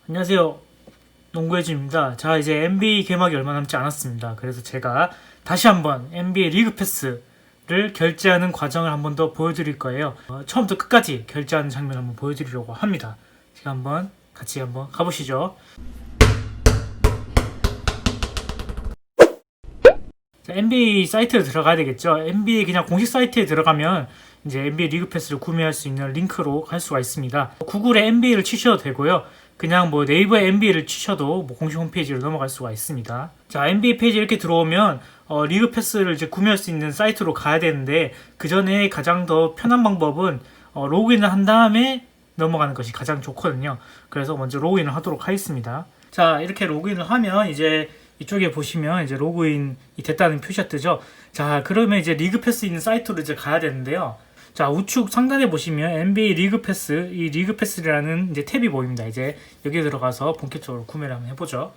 안녕하세요. 농구해줍니다. 자, 이제 NBA 개막이 얼마 남지 않았습니다. 그래서 제가 다시 한번 NBA 리그 패스를 결제하는 과정을 한번 더 보여드릴 거예요. 처음부터 끝까지 결제하는 장면 한번 보여드리려고 합니다. 제가 한번 같이 한번 가보시죠. 자, NBA 사이트에 들어가야 되겠죠. NBA 그냥 공식 사이트에 들어가면 이제 NBA 리그 패스를 구매할 수 있는 링크로 갈 수가 있습니다. 구글에 NBA를 치셔도 되고요. 그냥 뭐 네이버에 NBA를 치셔도 뭐 공식 홈페이지로 넘어갈 수가 있습니다. 자, NBA 페이지 이렇게 들어오면 리그 패스를 이제 구매할 수 있는 사이트로 가야 되는데 그 전에 가장 더 편한 방법은 로그인을 한 다음에 넘어가는 것이 가장 좋거든요. 그래서 먼저 로그인을 하도록 하겠습니다. 자, 이렇게 로그인을 하면 이제 이쪽에 보시면 이제 로그인이 됐다는 표시가 뜨죠. 자, 그러면 이제 리그 패스 있는 사이트로 이제 가야 되는데요. 자, 우측 상단에 보시면 NBA 리그 패스, 이 리그 패스라는 이제 탭이 보입니다. 이제 여기에 들어가서 본격적으로 구매를 한번 해보죠.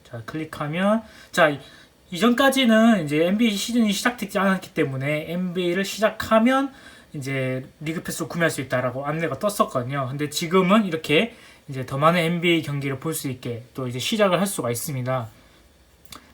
자, 클릭하면, 자, 이전까지는 이제 NBA 시즌이 시작되지 않았기 때문에 NBA를 시작하면 이제 리그 패스로 구매할 수 있다라고 안내가 떴었거든요. 근데 지금은 이렇게 이제 더 많은 NBA 경기를 볼 수 있게 또 이제 시작을 할 수가 있습니다.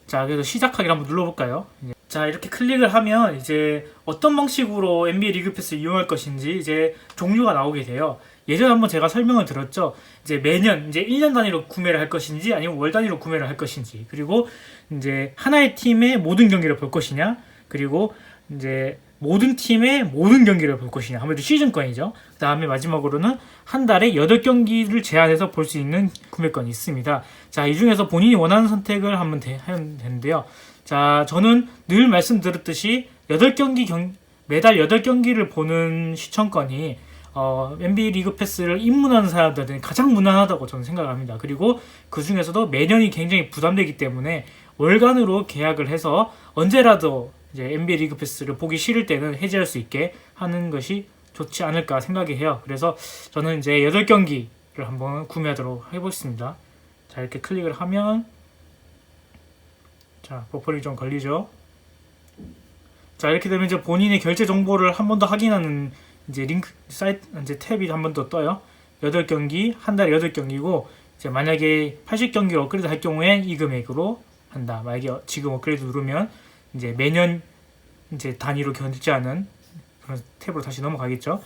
자, 그래서 시작하기를 한번 눌러볼까요? 자, 이렇게 클릭을 하면 이제 어떤 방식으로 NBA 리그 패스를 이용할 것인지 이제 종류가 나오게 돼요. 예전에 한번 제가 설명을 드렸죠. 이제 매년 이제 1년 단위로 구매를 할 것인지 아니면 월 단위로 구매를 할 것인지, 그리고 이제 하나의 팀의 모든 경기를 볼 것이냐, 그리고 이제 모든 팀의 모든 경기를 볼 것이냐. 아무래도 시즌권이죠. 그 다음에 마지막으로는 한 달에 8경기를 제한해서 볼 수 있는 구매권이 있습니다. 자, 이 중에서 본인이 원하는 선택을 하면 되는데요. 자, 저는 늘 말씀드렸듯이 매달 8경기를 보는 시청권이 NBA 리그 패스를 입문하는 사람들한테는 가장 무난하다고 저는 생각합니다. 그리고 그 중에서도 매년이 굉장히 부담되기 때문에 월간으로 계약을 해서 언제라도 이제 NBA 리그 패스를 보기 싫을 때는 해지할 수 있게 하는 것이 좋지 않을까 생각이 해요. 그래서 저는 이제 8경기를 한번 구매하도록 해보겠습니다. 자, 이렇게 클릭을 하면, 자, 버퍼링이 좀 걸리죠. 자, 이렇게 되면 이제 본인의 결제 정보를 한 번 더 확인하는 이제 링크 사이트 이제 탭이 한 번 더 떠요. 8경기, 한 달에 8경기고, 이제 만약에 80경기를 업그레이드 할 경우에 이 금액으로 한다. 만약에 지금 업그레이드 누르면 이제 매년 이제 단위로 결제하는 그런 탭으로 다시 넘어가겠죠.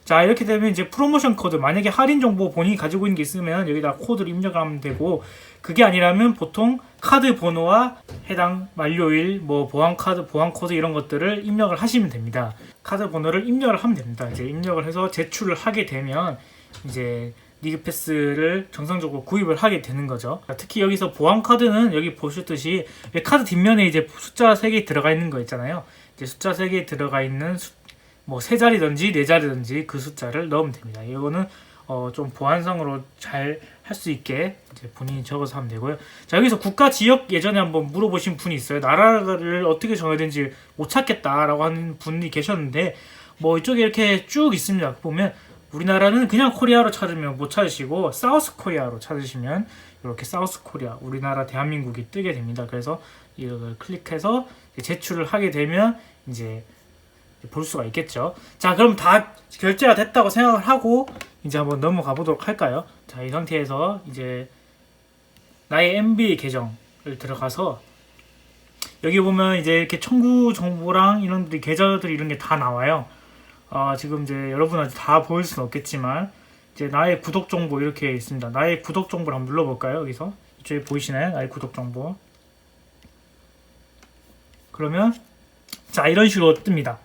자, 이렇게 되면 이제 프로모션 코드, 만약에 할인 정보 본인이 가지고 있는 게 있으면 여기다 코드를 입력하면 되고, 그게 아니라면 보통 카드 번호와 해당 만료일, 뭐 보안 카드, 보안 코드 이런 것들을 입력을 하시면 됩니다. 카드 번호를 입력을 하면 됩니다. 이제 입력을 해서 제출을 하게 되면 이제 리그 패스를 정상적으로 구입을 하게 되는 거죠. 특히 여기서 보안 카드는 여기 보셨듯이 카드 뒷면에 이제 숫자 3개 들어가 있는 거 있잖아요. 이제 숫자 3개 들어가 있는 뭐 3자리든지 4자리든지 그 숫자를 넣으면 됩니다. 이거는 좀 보안상으로 잘 할 수 있게 이제 본인이 적어서 하면 되고요. 자, 여기서 국가 지역 예전에 한번 물어보신 분이 있어요. 나라를 어떻게 정해야 되는지 못 찾겠다라고 하는 분이 계셨는데, 뭐 이쪽에 이렇게 쭉 있습니다. 보면 우리나라는 그냥 코리아로 찾으면 못 찾으시고 사우스 코리아로 찾으시면 이렇게 사우스 코리아, 우리나라 대한민국이 뜨게 됩니다. 그래서 이걸 클릭해서 제출을 하게 되면 이제 볼 수가 있겠죠. 자, 그럼 다 결제가 됐다고 생각을 하고 이제 한번 넘어가 보도록 할까요? 자, 이 상태에서 이제 나의 NBA 계정을 들어가서 여기 보면 이제 이렇게 청구 정보랑 이런 계좌들 이런 게 다 나와요. 지금 이제 여러분한테 다 보일 수는 없겠지만 이제 나의 구독 정보 이렇게 있습니다. 나의 구독 정보를 한번 눌러볼까요? 여기서 이쪽에 보이시나요? 나의 구독 정보. 그러면 자, 이런 식으로 뜹니다.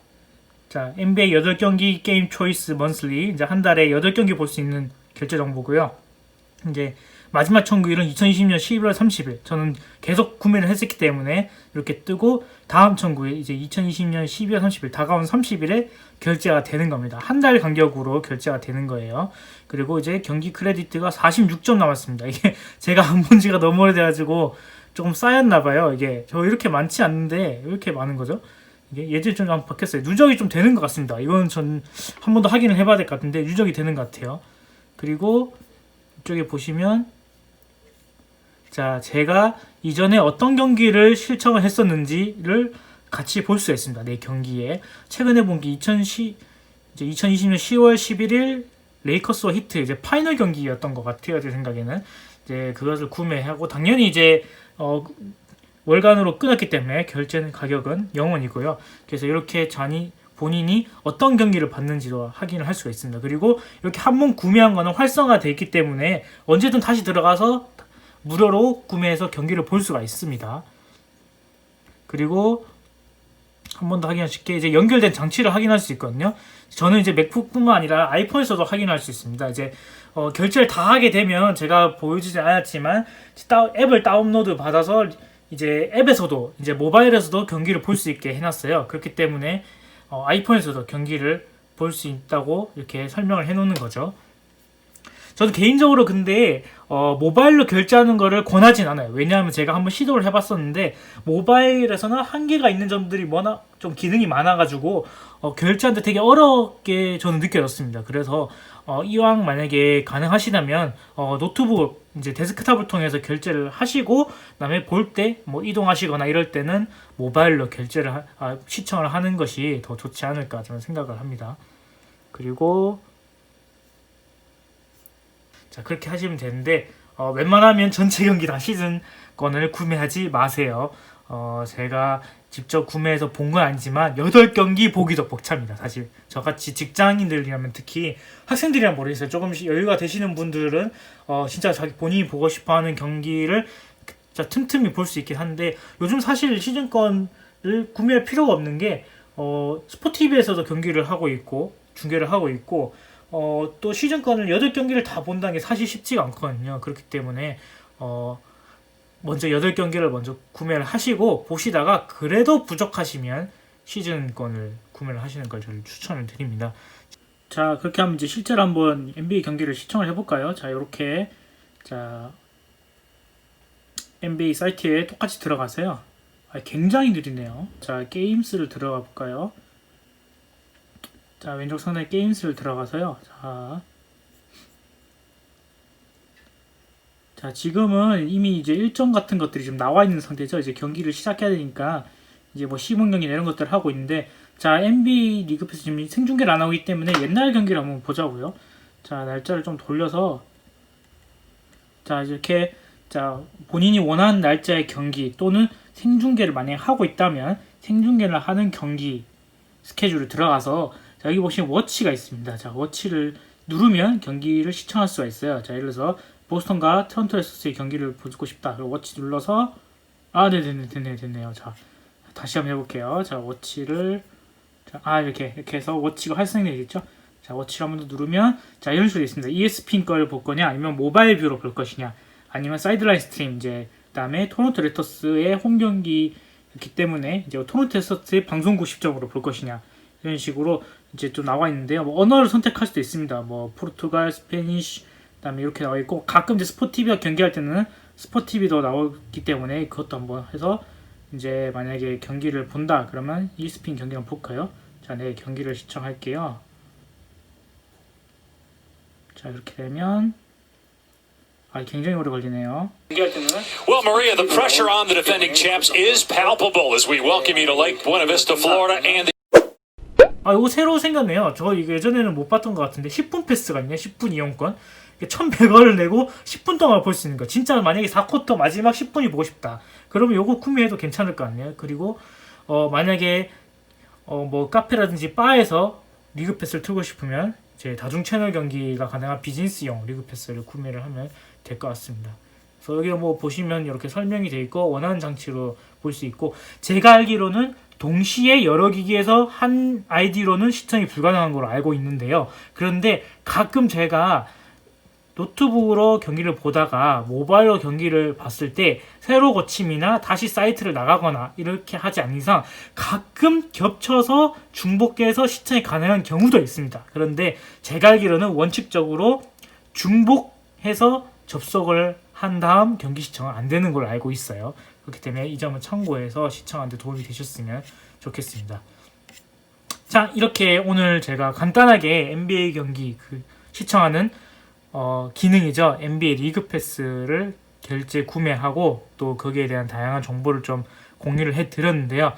자, NBA 8경기 게임 초이스 먼슬리, 이제 한 달에 8경기 볼 수 있는 결제 정보고요. 이제 마지막 청구일은 2020년 11월 30일. 저는 계속 구매를 했었기 때문에 이렇게 뜨고, 다음 청구일 이제 2020년 12월 30일, 다가온 30일에 결제가 되는 겁니다. 한 달 간격으로 결제가 되는 거예요. 그리고 이제 경기 크레디트가 46점 남았습니다. 이게 제가 안 본 지가 너무 오래돼가지고 조금 쌓였나봐요. 이게 저 이렇게 많지 않는데 왜 이렇게 많은 거죠? 이게 예전에 좀 한번 바뀌었어요. 누적이 좀 되는 것 같습니다. 이건 전 한 번 더 확인을 해봐야 될 것 같은데 누적이 되는 것 같아요. 그리고 이쪽에 보시면, 자, 제가 이전에 어떤 경기를 실청을 했었는지를 같이 볼 수 있습니다. 내 경기에 최근에 본 게 2020년 10월 11일 레이커스와 히트 이제 파이널 경기였던 것 같아요. 제 생각에는 이제 그것을 구매하고 당연히 이제 월간으로 끊었기 때문에 결제 가격은 0원이고요. 그래서 이렇게 본인이 어떤 경기를 봤는지도 확인을 할 수가 있습니다. 그리고 이렇게 한 번 구매한 거는 활성화되어 있기 때문에 언제든 다시 들어가서 무료로 구매해서 경기를 볼 수가 있습니다. 그리고 한 번 더 확인할 수 있게 이제 연결된 장치를 확인할 수 있거든요. 저는 이제 맥북뿐만 아니라 아이폰에서도 확인할 수 있습니다. 이제 결제를 다 하게 되면 제가 보여주지 않았지만 앱을 다운로드 받아서 이제 앱에서도 이제 모바일에서도 경기를 볼 수 있게 해놨어요. 그렇기 때문에 아이폰에서도 경기를 볼 수 있다고 이렇게 설명을 해놓는 거죠. 저는 개인적으로 근데 모바일로 결제하는 거를 권하진 않아요. 왜냐하면 제가 한번 시도를 해봤었는데 모바일에서는 한계가 있는 점들이 워낙 좀 기능이 많아가지고 결제하는데 되게 어렵게 저는 느껴졌습니다. 그래서 이왕 만약에 가능하시다면 노트북 이제 데스크탑을 통해서 결제를 하시고 그다음에 볼 때 뭐 이동하시거나 이럴 때는 모바일로 결제를 시청을 하는 것이 더 좋지 않을까 저는 생각을 합니다. 그리고 자 그렇게 하시면 되는데 웬만하면 전체 경기 다 시즌 건을 구매하지 마세요. 제가 직접 구매해서 본 건 아니지만 8경기 보기도 벅찹니다. 사실 저같이 직장인들이라면 특히 학생들이란 모르겠어요. 조금씩 여유가 되시는 분들은 진짜 자기 본인이 보고 싶어하는 경기를 진짜 틈틈이 볼 수 있긴 한데 요즘 사실 시즌권을 구매할 필요가 없는 게 스포티비에서도 경기를 하고 있고 중계를 하고 있고 또 시즌권을 8경기를 다 본다는 게 사실 쉽지가 않거든요. 그렇기 때문에 먼저 8경기를 먼저 구매를 하시고 보시다가 그래도 부족하시면 시즌권을 구매를 하시는 걸 저를 추천을 드립니다. 자 그렇게 하면 이제 실제로 한번 NBA 경기를 시청을 해볼까요? 자 이렇게 자 NBA 사이트에 똑같이 들어가세요. 굉장히 느리네요. 자 게임스를 들어가 볼까요? 자 왼쪽 상단에 게임스를 들어가서요. 자 지금은 이미 이제 일정 같은 것들이 좀 나와 있는 상태죠. 이제 경기를 시작해야 되니까 이제 뭐 시범 경기 이런 것들을 하고 있는데 자 NBA 리그 패스 지금 생중계를 안 하고 있기 때문에 옛날 경기를 한번 보자고요. 자 날짜를 좀 돌려서 자 이렇게 자 본인이 원하는 날짜의 경기 또는 생중계를 만약에 하고 있다면 생중계를 하는 경기 스케줄을 들어가서 자 여기 보시면 워치가 있습니다. 자 워치를 누르면 경기를 시청할 수가 있어요. 자 예를 들어서 보스턴과 토론토 레스터스의 경기를 보고 싶다. 그리고 워치 눌러서 네네네 됐네요. 자 다시 한번 해볼게요. 자 워치를 이렇게 해서 워치가 활성이 되겠죠. 자 워치를 한번 더 누르면 자 이런 식으로 있습니다. ESPN 걸 볼 거냐 아니면 모바일 뷰로 볼 것이냐 아니면 사이드라인 스트림 이제 그다음에 토론토 레스터스의 홈 경기이기 때문에 이제 토론토 레스터스의 방송국 시점으로 볼 것이냐 이런 식으로 이제 좀 나와 있는데요. 뭐 언어를 선택할 수도 있습니다. 뭐 포르투갈, 스페니쉬 그다음에 이렇게 나와 있고 가끔 이제 스포티비와 경기할 때는 스포티비도 나오기 때문에 그것도 한번 해서 이제 만약에 경기를 본다 그러면 ESPN 경기 한번 볼까요? 자, 네 경기를 시청할게요. 자 이렇게 되면 굉장히 오래 걸리네요. Well, Maria, the pressure on the defending champs is palpable as we welcome you to Lake Buena Vista, Florida, and 이거 새로 생겼네요. 저 이거 예전에는 못 봤던 것 같은데 10분 패스가 있네. 10분 이용권. 1,100원을 내고 10분 동안 볼 수 있는 거. 진짜 만약에 4쿼터 마지막 10분이 보고 싶다. 그러면 요거 구매해도 괜찮을 것 같네요. 그리고 만약에 뭐 카페라든지 바에서 리그 패스를 틀고 싶으면 제 다중 채널 경기가 가능한 비즈니스용 리그 패스를 구매를 하면 될 것 같습니다. 그래서 여기 뭐 보시면 이렇게 설명이 되어 있고 원하는 장치로 볼 수 있고 제가 알기로는 동시에 여러 기기에서 한 아이디로는 시청이 불가능한 걸로 알고 있는데요. 그런데 가끔 제가 노트북으로 경기를 보다가 모바일로 경기를 봤을 때 세로 고침이나 다시 사이트를 나가거나 이렇게 하지 않는 이상 가끔 겹쳐서 중복해서 시청이 가능한 경우도 있습니다. 그런데 제가 알기로는 원칙적으로 중복해서 접속을 한 다음 경기 시청은 안 되는 걸로 알고 있어요. 그렇기 때문에 이 점은 참고해서 시청하는데 도움이 되셨으면 좋겠습니다. 자 이렇게 오늘 제가 간단하게 NBA 경기 시청하는 기능이죠. NBA 리그 패스를 결제 구매하고 또 거기에 대한 다양한 정보를 좀 공유를 해드렸는데요.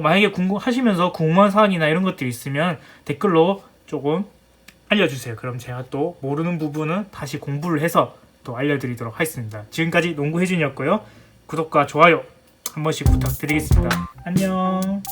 만약에 하시면서 궁금한 사항이나 이런 것들이 있으면 댓글로 조금 알려주세요. 그럼 제가 또 모르는 부분은 다시 공부를 해서 또 알려드리도록 하겠습니다. 지금까지 농구 혜준이었고요. 구독과 좋아요 한 번씩 부탁드리겠습니다. 안녕.